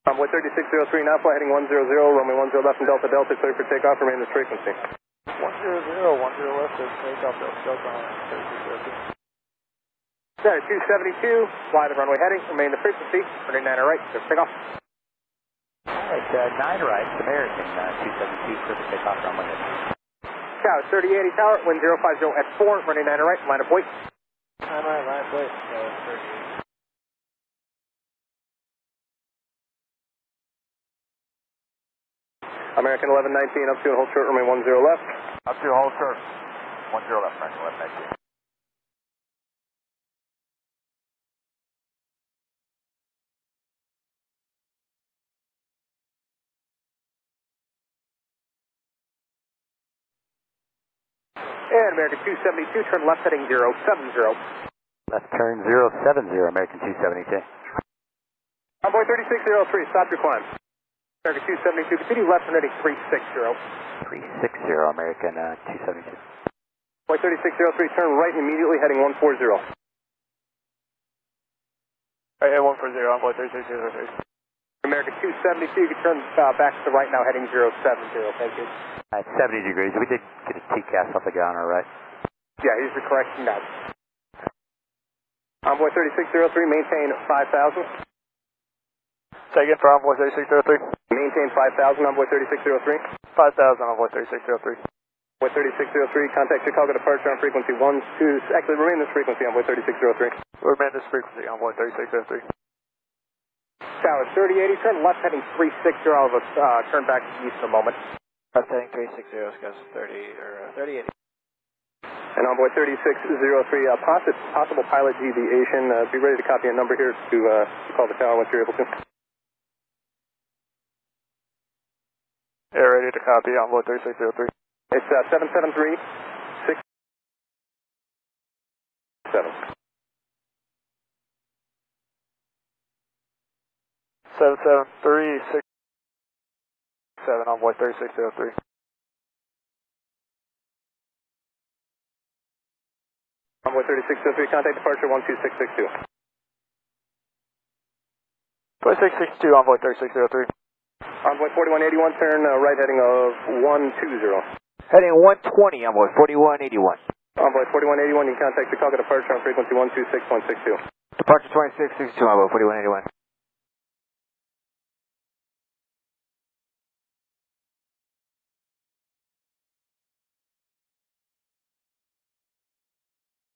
Envoy 3603, now flight heading 100, runway 10 left and Delta Delta, clear for takeoff, remain this frequency. 100, 10 left and takeoff, Delta, 3603. Center 272, fly the runway heading, remain the frequency, 39 right, clear for takeoff. Alright, 9 right, American 272, clear for takeoff, runway heading. Tower 3080 tower, wind 050 at 4, running 9 right, line of point. 9 right, line of point, 38. American 1119, up to and hold short, remain 10 left. Up to hold short, 10 left, American 1119. And American 272, turn left heading 070. Left turn 070, American 272. Envoy 3603, stop your climb. American 272, continue left and heading 360. 360, American 272. Envoy 3603, turn right immediately heading 140. Right, 140, Envoy 3603. American 272, you can turn back to the right now heading 070, thank you. At 70 degrees, we did get a TCAS off the ground, alright? Yeah, here's the correction now. Envoy 3603, maintain 5,000. Say again for Envoy 3603. Maintain 5,000, Envoy 3603. 5,000, Envoy 3603. Envoy 3603, contact Chicago departure on frequency 12, actually remain this frequency, Envoy 3603. Remain this frequency, Envoy 3603. Tower 3080, turn left heading 360, I'll turn back to the east in a moment. Left heading 360, Scott 3080. And Envoy 3603, possible Pilot Deviation, be ready to copy a number here to call the tower once you're able to. Yeah, ready to copy, Envoy 3603. It's 773-6-7. 773-6-7, Envoy 3603. Envoy 3603, contact departure 12662. 2662, Envoy 3603. Envoy 4181, turn right heading of 120. Heading 120, Envoy 4181. Envoy 4181, you can contact Chicago departure on frequency 126.62. Departure 2662, Envoy 4181.